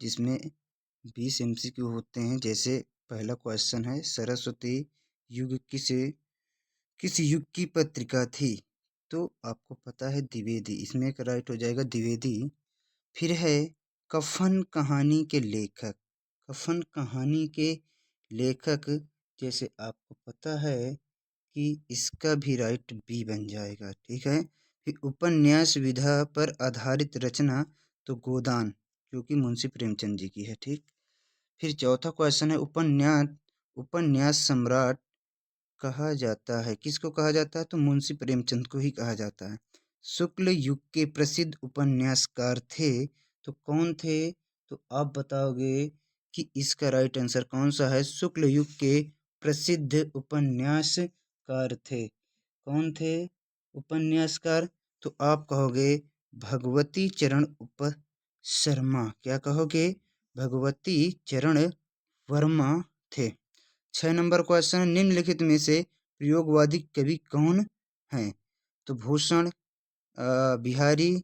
जिसमें 20 MCQ होते हैं। जैसे पहला क्वेश्चन है, सरस्वती युग किस युग की पत्रिका थी? तो आपको पता है द्विवेदी, इसमें एक राइट हो जाएगा द्विवेदी। फिर है कफन कहानी के लेखक। कफन कहानी के लेखक, जैसे आपको पता है कि इसका भी राइट बी बन जाएगा। ठीक है। फिर उपन्यास विधा पर आधारित रचना, तो गोदान, जो कि मुंशी प्रेमचंद जी की है। ठीक। फिर चौथा क्वेश्चन है, उपन्यास उपन्यास सम्राट कहा जाता है, किसको कहा जाता है? तो मुंशी प्रेमचंद को ही कहा जाता है। शुक्ल युग के प्रसिद्ध उपन्यासकार थे, तो कौन थे? तो आप बताओगे कि इसका राइट आंसर कौन सा है? शुक्ल युग के प्रसिद्ध उपन्यासकार थे। कौन थे उपन्यासकार? तो आप कहोगे भगवती चरण उप शर्मा। क्या कहोगे? भगवती चरण वर्मा थे। 6 नंबर क्वेश्चन, निम्नलिखित में से प्रयोगवादी कवि कौन हैं? तो भूषण, बिहारी,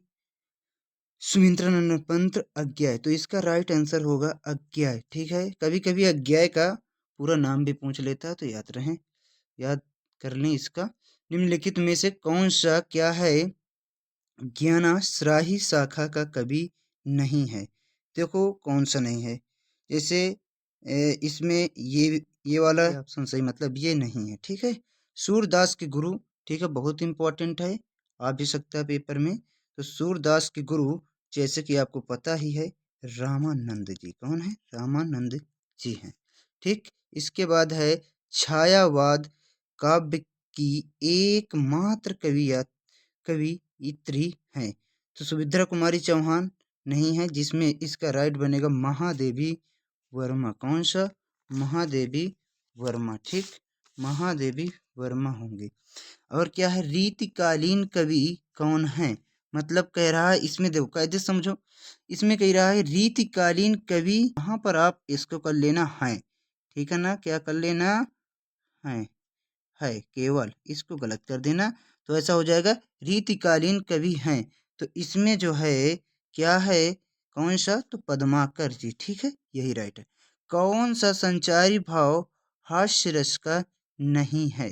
सुमित्रानंद पंत, अज्ञाय। तो इसका राइट आंसर होगा अज्ञाय। ठीक है। कभी कभी अज्ञाय का पूरा नाम भी पूछ लेता है, तो याद कर लें इसका। निम्नलिखित में से कौन सा क्या है ज्ञानाश्राही शाखा का कवि नहीं है? देखो कौन सा नहीं है। जैसे इसमें ये वाला ऑप्शन सही, मतलब ये नहीं है। ठीक है। सूरदास के गुरु, ठीक है, बहुत इंपॉर्टेंट है, आ भी सकता है पेपर में। तो सूरदास के गुरु, जैसे कि आपको पता ही है, रामानंद जी। कौन है? रामानंद जी हैं। ठीक। इसके बाद है छायावाद काव्य की एकमात्र कवियत्री हैं। तो सुभद्रा कुमारी चौहान नहीं है, जिसमें इसका राइट बनेगा महादेवी वर्मा। कौन सा? महादेवी वर्मा। ठीक। महादेवी वर्मा होंगे। और क्या है, रीतिकालीन कवि कौन है? मतलब कह रहा है, इसमें देखो कायदे समझो, इसमें कह रहा है रीतिकालीन कवि, यहाँ पर आप इसको कर लेना है। ठीक है ना? क्या कर लेना है केवल, इसको गलत कर देना, तो ऐसा हो जाएगा रीतिकालीन कवि हैं। तो इसमें जो है क्या है, कौन सा? तो पद्माकर जी। ठीक है, यही राइट है। कौन सा संचारी भाव हास्य रस का नहीं है?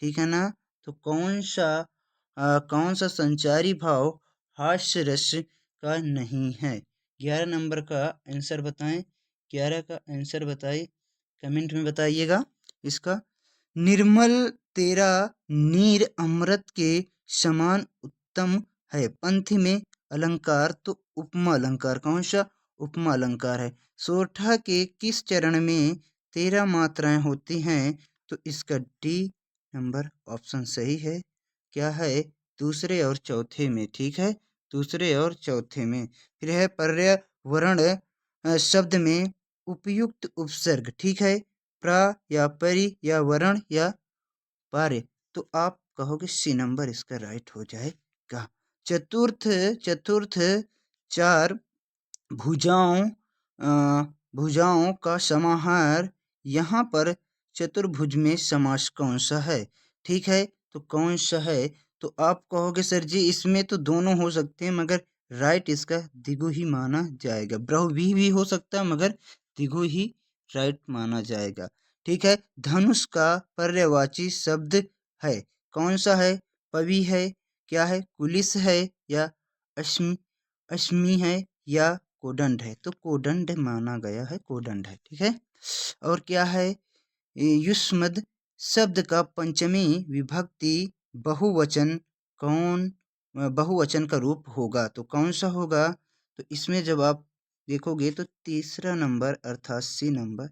ठीक है ना? तो कौन सा संचारी भाव हास्य रस का नहीं है? 11 नंबर का आंसर बताएं। 11 का आंसर बताइए, कमेंट में बताइएगा इसका। निर्मल तेरा नीर अमृत के समान उत्तम है, पंथी में अलंकार, तो उपमा अलंकार। कौन सा? उपमा अलंकार है। सोरठा के किस चरण में 13 मात्राएं होती हैं? तो इसका डी नंबर ऑप्शन सही है। क्या है? दूसरे और चौथे में। ठीक है, दूसरे और चौथे में। फिर है पर्यावरण शब्द में उपयुक्त उपसर्ग। ठीक है, प्रा या परि या वरण या पारे। तो आप कहोगे सी नंबर इसका राइट हो जाएगा। चतुर्थ चार भुजाओं भुजाओं का समाहार, यहाँ पर चतुर्भुज में समास कौन सा है? ठीक है, तो कौन सा है? तो आप कहोगे सर जी इसमें तो दोनों हो सकते हैं, मगर राइट इसका दिगु ही माना जाएगा। बहुव्रीहि भी हो सकता है, मगर दिगु ही राइट माना जाएगा। ठीक है। धनुष का पर्यायवाची शब्द है, कौन सा है? पवि है, क्या है? कुलिस है, या अश्मि है, या कोदंड है? तो कोदंड माना गया है, कोदंड है। ठीक है। और क्या है, युष्मद शब्द का पंचमी विभक्ति बहुवचन बहुवचन का रूप होगा, तो कौन सा होगा? तो इसमें जब आप देखोगे तो तीसरा नंबर अर्थात सी नंबर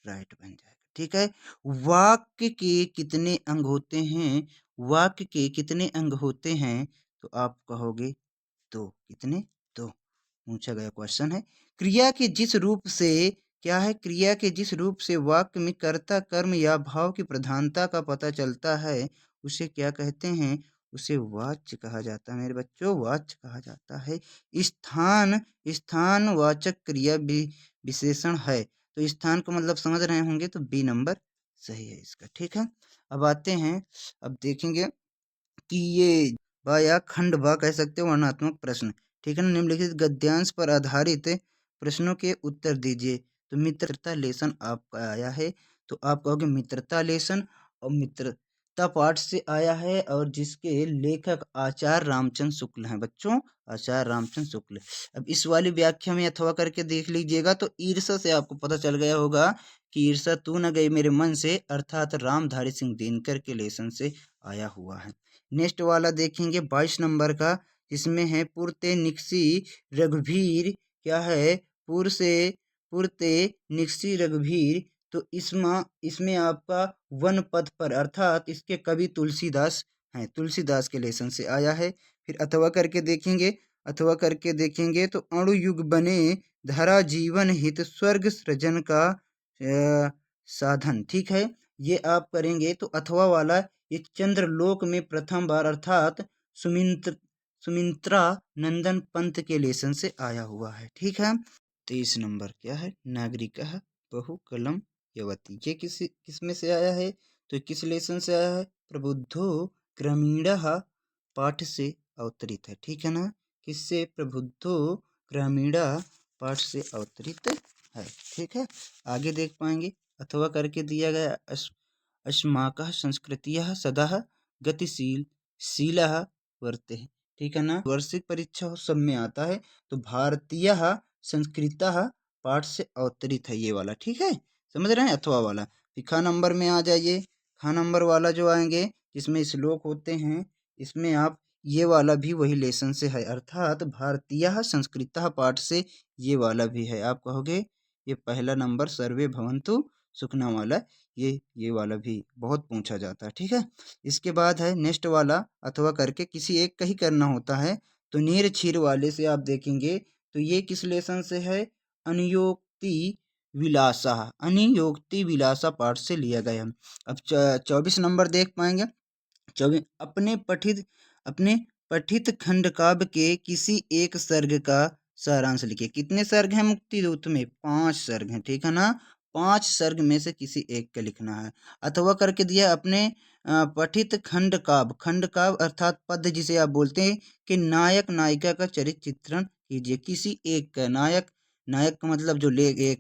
राइट बन जाएगा। ठीक है। वाक्य के कितने अंग होते हैं? वाक्य के कितने अंग होते हैं? तो आप कहोगे दो। कितने? दो। पूछा गया क्वेश्चन है। क्रिया के जिस रूप से, क्या है? क्रिया के जिस रूप से वाक्य में कर्ता कर्म या भाव की प्रधानता का पता चलता है, उसे क्या कहते हैं? उसे वाच्य कहा जाता है मेरे बच्चों, वाच्य कहा जाता है। स्थानवाचक क्रिया भी विशेषण है। तो स्थान को मतलब समझ रहे होंगे, तो बी नंबर सही है इसका। ठीक है। अब आते हैं, अब देखेंगे कि ये बा या खंड बा कह सकते हो वर्णनात्मक प्रश्न। ठीक है ना? निम्नलिखित गद्यांश पर आधारित प्रश्नों के उत्तर दीजिए। तो मित्रता लेसन आपका आया है, तो आप कहोगे मित्रता लेसन, और मित्रता पाठ से आया है, और जिसके लेखक आचार्य रामचंद्र शुक्ल हैं बच्चों, आचार्य रामचंद्र शुक्ल। अब इस वाली व्याख्या में अथवा करके देख लीजिएगा, तो ईर्षा से आपको पता चल गया होगा कि ईर्षा तू न गई मेरे मन से, अर्थात रामधारी सिंह दिनकर के लेसन से आया हुआ है। नेक्स्ट वाला देखेंगे 22 नंबर का, इसमें है पुरते निक्सी रघुवीर, क्या है पुरते निक्सी रघुवीर। तो इसमें आपका वन पद पर, अर्थात इसके कवि तुलसीदास हैं, तुलसीदास के लेसन से आया है। फिर अथवा करके देखेंगे, तो अणु युग बने धरा जीवन हित स्वर्ग सृजन का साधन, ठीक है। ये आप करेंगे तो अथवा वाला ये चंद्रलोक में प्रथम बार, अर्थात सुमित्रा नंदन पंत के लेसन से आया हुआ है, ठीक है। 23 नंबर क्या है, नागरिक बहु कलम यवती, ये किस में से आया है, तो किस लेसन से आया है, प्रबुद्धो ग्रामीण पाठ से अवतरित है, ठीक है ना। किससे, प्रबुद्धो ग्रामीण पाठ से अवतरित है, ठीक है। आगे देख पाएंगे, अथवा करके दिया गया अस्माकः संस्कृतियः सदा गतिशीला वर्ते, ठीक है ना। वार्षिक परीक्षा सब में आता है, तो भारतीय संस्कृतः पाठ से अवतरित है ये वाला, ठीक है, समझ रहे हैं अथवा वाला। फिर खा नंबर में आ जाइए, खा नंबर वाला जो आएंगे जिसमें श्लोक होते हैं, इसमें आप ये वाला भी वही लेसन से है, अर्थात भारतीय संस्कृतः पाठ से ये वाला भी है। आप कहोगे ये पहला नंबर सर्वे भवन्तु सुखना वाला, ये वाला भी बहुत पूछा जाता है, ठीक है। इसके बाद है नेक्स्ट वाला, अथवा करके किसी एक का ही करना होता है, तो नीर छीर वाले से आप देखेंगे, तो ये किस लेसन से है, अनियोक्ति विलासा पाठ से लिया गया। अब 24 नंबर देख पाएंगे, 24 अपने पठित खंड काव्य के किसी एक सर्ग का सारांश लिखिए। कितने सर्ग हैं मुक्तिदूत में, 5 सर्ग हैं, ठीक है ना। 5 सर्ग में से किसी एक का लिखना है। अथवा करके दिया अपने पठित खंड काव्य अर्थात पद्य जिसे आप बोलते हैं, कि नायक नायिका का चरित्र चित्रण कीजिए। किसी एक का नायक का मतलब जो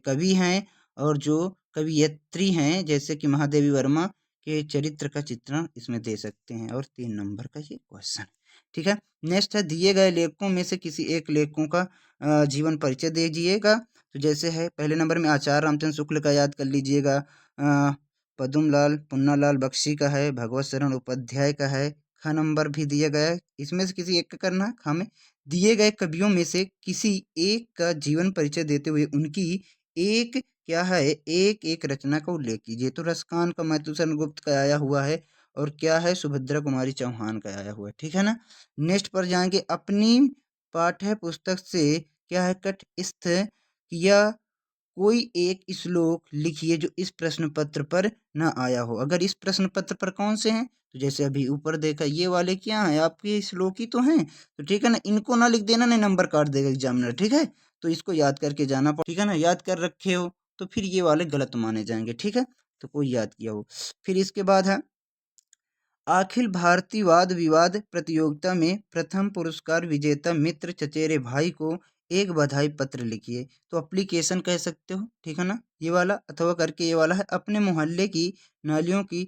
कवि हैं और जो कवियत्री हैं, जैसे कि महादेवी वर्मा के चरित्र का चित्रण इसमें दे सकते हैं। और 3 नंबर का ये क्वेश्चन, ठीक है। नेक्स्ट है दिए गए लेखकों में से किसी एक लेखकों का जीवन परिचय दीजिएगा। तो जैसे है पहले नंबर में आचार्य रामचंद्र शुक्ल का याद कर लीजिएगा, पद्मलाल पुन्नालाल बख्शी का है, भगवत शरण उपाध्याय का है। खा नंबर भी दिया गया है, इसमें से किसी एक का करना है। खा में दिए गए कवियों में से किसी एक का जीवन परिचय देते हुए उनकी एक क्या है, एक रचना का उल्लेख कीजिए। तो रसकान का महतूसन गुप्त का आया हुआ है, और क्या है, सुभद्रा कुमारी चौहान का आया हुआ है, ठीक है ना। नेक्स्ट पर जाएंगे, अपनी पाठ्य पुस्तक से क्या है, कटस्थ किया कोई एक श्लोक लिखिए जो इस प्रश्न पत्र पर न आया हो। अगर इस प्रश्न पत्र पर कौन से हैं, तो जैसे अभी ऊपर देखा ये वाले क्या हैं, आपके श्लोक ही तो हैं, तो ठीक है ना, इनको ना लिख देना, नहीं नंबर काट देगा एग्जामिनर, ठीक है। तो इसको याद करके जाना पड़ा, ठीक है ना, याद कर रखे हो तो फिर ये वाले गलत माने जाएंगे, ठीक है। तो कोई याद किया हो। फिर इसके बाद है अखिल भारतीय वाद विवाद प्रतियोगिता में प्रथम पुरस्कार विजेता मित्र चचेरे भाई को एक बधाई पत्र लिखिए। तो एप्लीकेशन कह सकते हो, ठीक है ना, ये वाला। अथवा करके ये वाला है, अपने मोहल्ले की नालियों की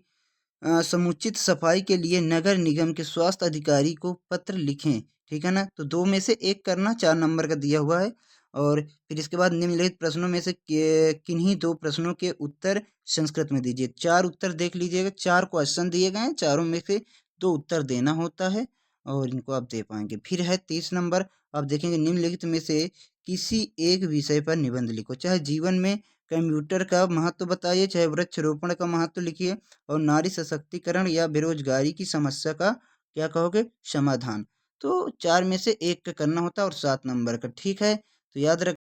समुचित सफाई के लिए नगर निगम के स्वास्थ्य अधिकारी को पत्र लिखें, ठीक है ना। तो 2 में से एक करना, 4 नंबर का दिया हुआ है। और फिर इसके बाद निम्नलिखित प्रश्नों में से किन्हीं 2 प्रश्नों के उत्तर संस्कृत में दीजिए। 4 उत्तर देख लीजिएगा, 4 क्वेश्चन दिए गए हैं, चारों में से 2 उत्तर देना होता है, और इनको आप दे पाएंगे। फिर है 30 नंबर, आप देखेंगे निम्नलिखित में से किसी एक विषय पर निबंध लिखो। चाहे जीवन में कंप्यूटर का महत्व बताइए, चाहे वृक्षारोपण का महत्व लिखिए, और नारी सशक्तिकरण या बेरोजगारी की समस्या का क्या कहोगे, समाधान। तो 4 में से एक का करना होता है, और 7 नंबर का, ठीक है। तो याद रख